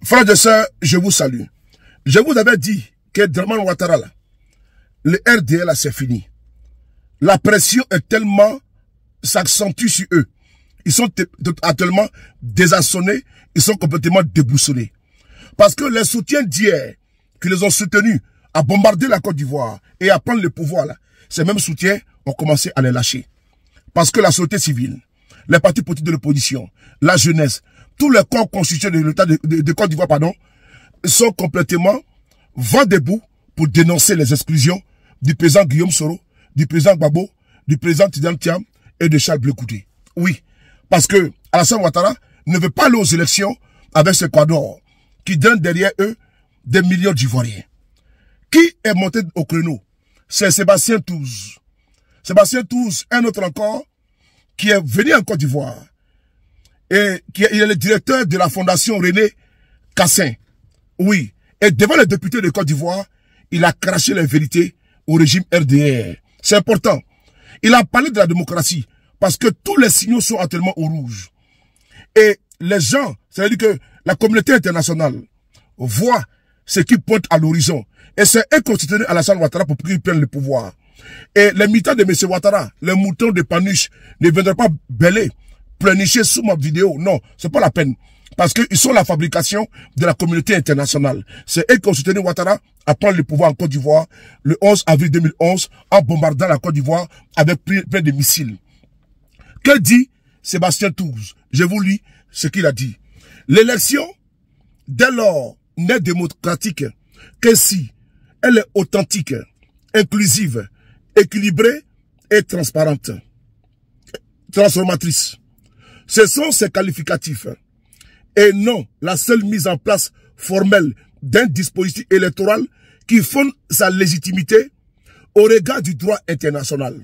Frères et sœurs, je vous salue. Je vous avais dit que Dramane Ouattara, là, le RDL, c'est fini. La pression est tellement, s'accentue sur eux. Ils sont actuellement désarçonnés, ils sont complètement déboussolés. Parce que les soutiens d'hier, qui les ont soutenus à bombarder la Côte d'Ivoire et à prendre le pouvoir, là, ces mêmes soutiens ont commencé à les lâcher. Parce que la société civile, les partis politiques de l'opposition, la jeunesse, tous les corps constitués de l'État de Côte d'Ivoire, pardon, sont complètement vent debout pour dénoncer les exclusions du président Guillaume Soro, du président Gbagbo, du président Tidjane Thiam et de Charles Blé Goudé. Oui, parce que Alassane Ouattara ne veut pas aller aux élections avec ce quadre qui donne derrière eux des millions d'Ivoiriens. Qui est monté au créneau? C'est Sébastien Touze. Sébastien Touze, un autre encore, qui est venu en Côte d'Ivoire. Et il est le directeur de la fondation René Cassin. Oui. Et devant les députés de Côte d'Ivoire, il a craché la vérité au régime RDR. C'est important. Il a parlé de la démocratie parce que tous les signaux sont actuellement au rouge. Et les gens, c'est-à-dire que la communauté internationale voit ce qui pointe à l'horizon. Et c'est eux qui ont soutenu Alassane Ouattara pour qu'il prenne le pouvoir. Et les militants de M. Ouattara, les moutons de Panuche, ne viendraient pas bêler, pleurnicher sous ma vidéo. Non, c'est pas la peine. Parce qu'ils sont la fabrication de la communauté internationale. C'est eux qui ont soutenu Ouattara à prendre le pouvoir en Côte d'Ivoire le 11 avril 2011 en bombardant la Côte d'Ivoire avec plein de missiles. Que dit Sébastien Touze? Je vous lis ce qu'il a dit. L'élection, dès lors, n'est démocratique que si elle est authentique, inclusive, équilibrée et transparente. Transformatrice. Ce sont ces qualificatifs. Et non la seule mise en place formelle d'un dispositif électoral qui fonde sa légitimité au regard du droit international.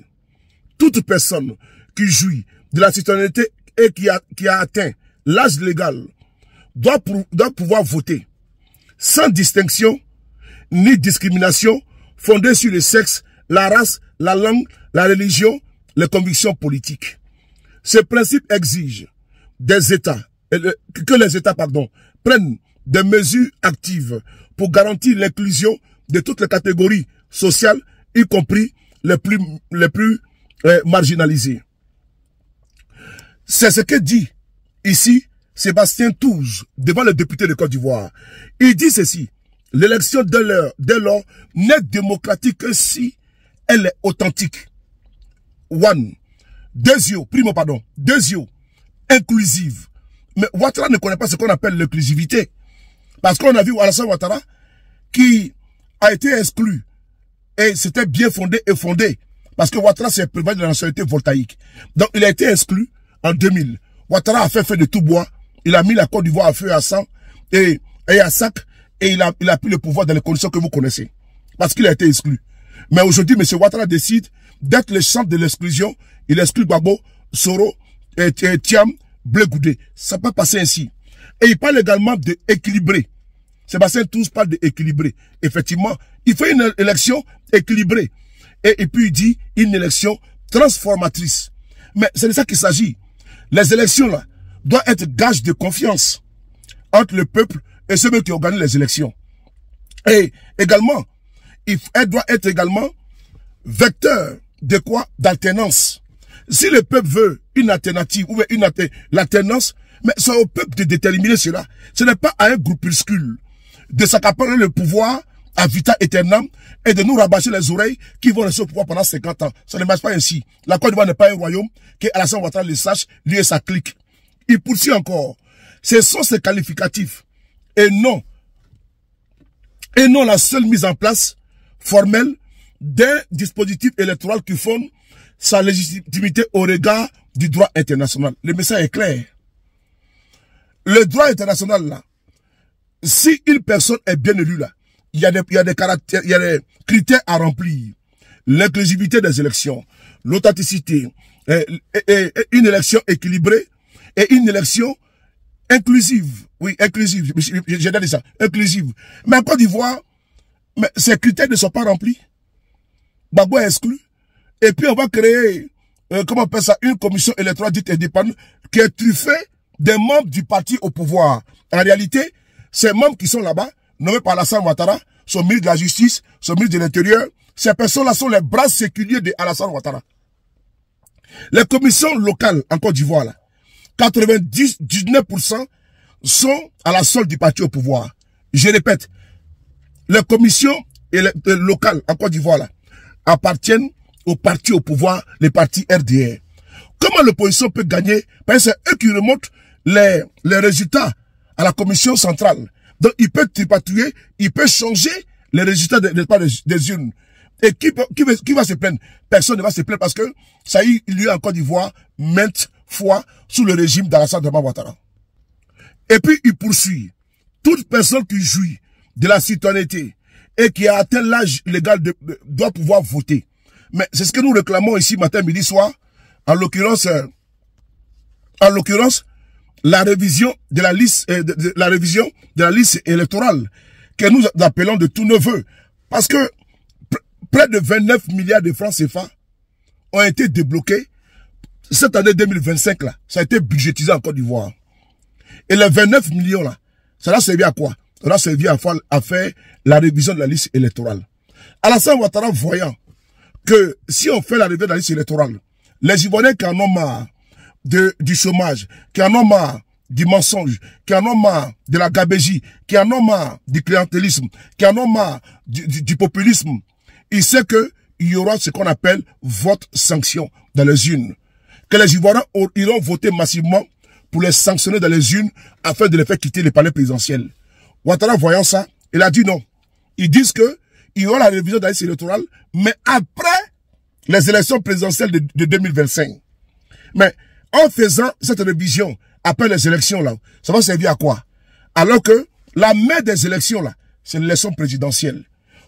Toute personne qui jouit de la citoyenneté et qui a atteint l'âge légal doit pouvoir voter sans distinction ni discrimination fondée sur le sexe, la race, la langue, la religion, les convictions politiques. Ce principe exige des États, que les États prennent des mesures actives pour garantir l'inclusion de toutes les catégories sociales, y compris les plus marginalisées. C'est ce que dit ici Sébastien Touze devant les députés de Côte d'Ivoire. Il dit ceci: l'élection dès lors n'est démocratique que si elle est authentique. Deuxièmement, inclusive. Mais Ouattara ne connaît pas ce qu'on appelle l'inclusivité. Parce qu'on a vu Alassane Ouattara qui a été exclu. Et c'était bien fondé et fondé. Parce que Ouattara s'est prévalu de la nationalité voltaïque. Donc il a été exclu en 2000. Ouattara a fait feu de tout bois. Il a mis la Côte d'Ivoire à feu et à sang et à sac. Et il a pris le pouvoir dans les conditions que vous connaissez. Parce qu'il a été exclu. Mais aujourd'hui, M. Ouattara décide d'être le centre de l'exclusion. Il exclut Gbagbo, Soro, Thiam, Blé Goudé. Ça peut passer ainsi. Et il parle également d'équilibrer. Sébastien Touze parle d'équilibrer. Effectivement, il fait une élection équilibrée. Et puis il dit une élection transformatrice. Mais c'est de ça qu'il s'agit. Les élections là doivent être gage de confiance entre le peuple et ceux qui organisent les élections. Et également, elle doit être également vecteur de quoi? D'alternance. Si le peuple veut une alternative ou l'alternance, mais c'est au peuple de déterminer cela. Ce n'est pas à un groupuscule de s'accaparer le pouvoir à vita aeternam et de nous rabâcher les oreilles qui vont rester au pouvoir pendant 50 ans. Ça ne marche pas ainsi. La Côte d'Ivoire n'est pas un royaume, que Alassane Ouattara le sache, lui et sa clique. Il poursuit encore. Ce sont ces qualificatifs et non la seule mise en place formelle d'un dispositif électoral qui fonde sa légitimité au regard du droit international. Le message est clair. Le droit international, là, si une personne est bien élue, là, il y a des caractères, il y a des critères à remplir. L'inclusivité des élections, l'authenticité, une élection équilibrée et une élection inclusive. Oui, inclusive. J'ai dit ça. Inclusive. Mais en Côte d'Ivoire, ces critères ne sont pas remplis. Gbagbo est exclu. Et puis on va créer, comment on appelle ça, une commission électorale dite indépendante qui est truffée des membres du parti au pouvoir. En réalité, ces membres qui sont là-bas, nommés par Alassane Ouattara, son ministre de la Justice, son ministre de l'Intérieur, ces personnes-là sont les bras séculiers de Alassane Ouattara. Les commissions locales en Côte d'Ivoire, 99% sont à la solde du parti au pouvoir. Je répète, les commissions locales en Côte d'Ivoire appartiennent au parti au pouvoir, les partis RDR. Comment l'opposition peut gagner? Parce que c'est eux qui remontent les résultats à la commission centrale. Donc il peut tripatouiller, il peut changer les résultats des urnes. Et qui va se plaindre? Personne ne va se plaindre parce que ça a eu lieu en Côte d'Ivoire maintes fois sous le régime d'Alassane Ouattara. Et puis il poursuit. Toute personne qui jouit de la citoyenneté et qui a atteint l'âge légal doit pouvoir voter. Mais c'est ce que nous réclamons ici matin, midi, soir. En l'occurrence, la révision de la liste, électorale que nous appelons de tous nos voeux. Parce que près de 29 milliards de francs CFA ont été débloqués cette année 2025 là. Ça a été budgétisé en Côte d'Ivoire. Et les 29 millions là, ça va servir à quoi? Ça va servir à faire la révision de la liste électorale. Alassane Ouattara voyant que si on fait la révision de la liste électorale, les Ivoiriens qui en ont marre du chômage, qui en ont marre du mensonge, qui en ont marre de la gabégie, qui en ont marre du clientélisme, qui en ont marre du populisme, il sait qu'il y aura ce qu'on appelle vote sanction dans les urnes. Que les Ivoiriens iront voter massivement pour les sanctionner dans les urnes afin de les faire quitter les palais présidentiels. Ouattara voyant ça, il a dit non. Ils disent que il y aura la révision de la liste électorale, mais après les élections présidentielles de 2025. Mais en faisant cette révision après les élections là, ça va servir à quoi? Alors que la mère des élections là, c'est l'élection présidentielle.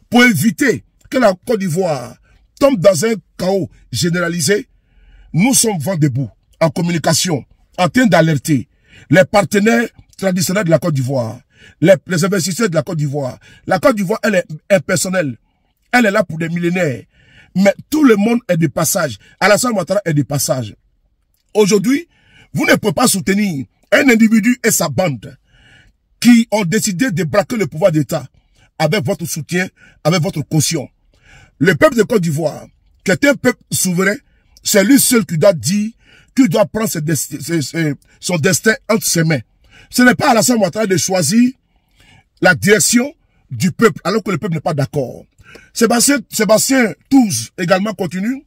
Pour éviter que la Côte d'Ivoire tombe dans un chaos généralisé, nous sommes vent debout, en communication, en train d'alerter les partenaires traditionnels de la Côte d'Ivoire, les investisseurs de la Côte d'Ivoire. La Côte d'Ivoire, elle est impersonnelle. Elle est là pour des millénaires. Mais tout le monde est de passage. Alassane Ouattara est de passage. Aujourd'hui, vous ne pouvez pas soutenir un individu et sa bande qui ont décidé de braquer le pouvoir d'État avec votre soutien, avec votre caution. Le peuple de Côte d'Ivoire, qui est un peuple souverain, c'est lui seul qui doit dire, qui doit prendre son destin entre ses mains. Ce n'est pas à Alassane Ouattara de choisir la direction du peuple, alors que le peuple n'est pas d'accord. Sébastien Touze également continue.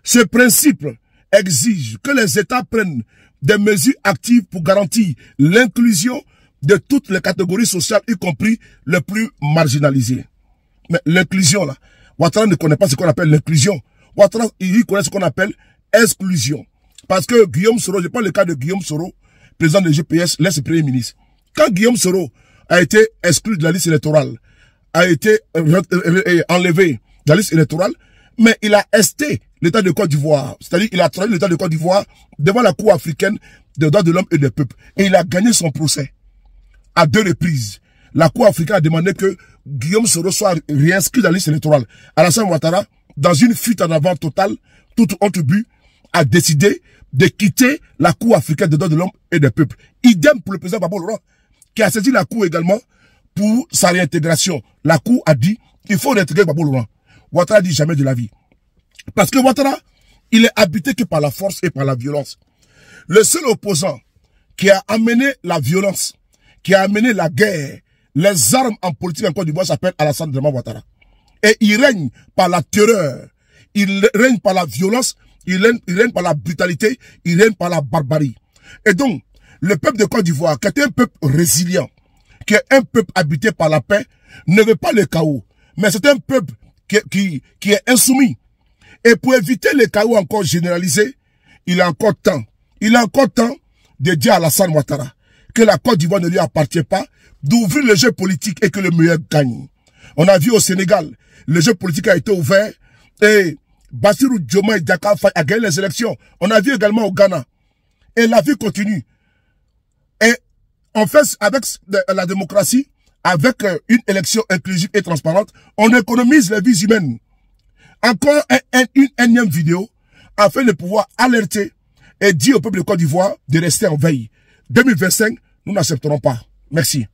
Ce principe exige que les États prennent des mesures actives pour garantir l'inclusion de toutes les catégories sociales, y compris les plus marginalisées. Mais l'inclusion, là, Ouattara ne connaît pas ce qu'on appelle l'inclusion. Ouattara, il connaît ce qu'on appelle exclusion. Parce que Guillaume Soro, je prends le cas de Guillaume Soro, président de GPS, l'ex-premier ministre. Quand Guillaume Soro a été exclu de la liste électorale, a été enlevé de la liste électorale, mais il a esté l'État de Côte d'Ivoire. C'est-à-dire il a trahi l'État de Côte d'Ivoire devant la Cour africaine des droits de l'homme et des peuples. Et il a gagné son procès à 2 reprises. La Cour africaine a demandé que Guillaume Soro soit réinscrit dans la liste électorale. Alassane Ouattara, dans une fuite en avant totale, tout autre but, a décidé de quitter la Cour africaine des droits de l'homme et des peuples. Idem pour le président Gbagbo Laurent, qui a saisi la Cour également pour sa réintégration. La Cour a dit, il faut réintégrer Gbagbo Laurent. Ouattara dit jamais de la vie. Parce que Ouattara, il est habité que par la force et par la violence. Le seul opposant qui a amené la violence, qui a amené la guerre, les armes en politique en Côte d'Ivoire s'appelle Alassane Ouattara. Et il règne par la terreur, il règne par la violence, il règne par la brutalité, il règne par la barbarie. Et donc, le peuple de Côte d'Ivoire, qui est un peuple résilient, qui est un peuple habité par la paix, ne veut pas le chaos. Mais c'est un peuple qui est insoumis. Et pour éviter le chaos encore généralisé, il a encore temps. Il a encore temps de dire à Alassane Ouattara que la Côte d'Ivoire ne lui appartient pas, d'ouvrir le jeu politique et que le meilleur gagne. On a vu au Sénégal, le jeu politique a été ouvert et Bassirou Diomaye Diakhar Faye a gagné les élections. On a vu également au Ghana. Et la vie continue. Et on fait avec la démocratie, avec une élection inclusive et transparente, on économise les vies humaines. Encore une énième vidéo afin de pouvoir alerter et dire au peuple de Côte d'Ivoire de rester en veille. 2025, nous n'accepterons pas. Merci.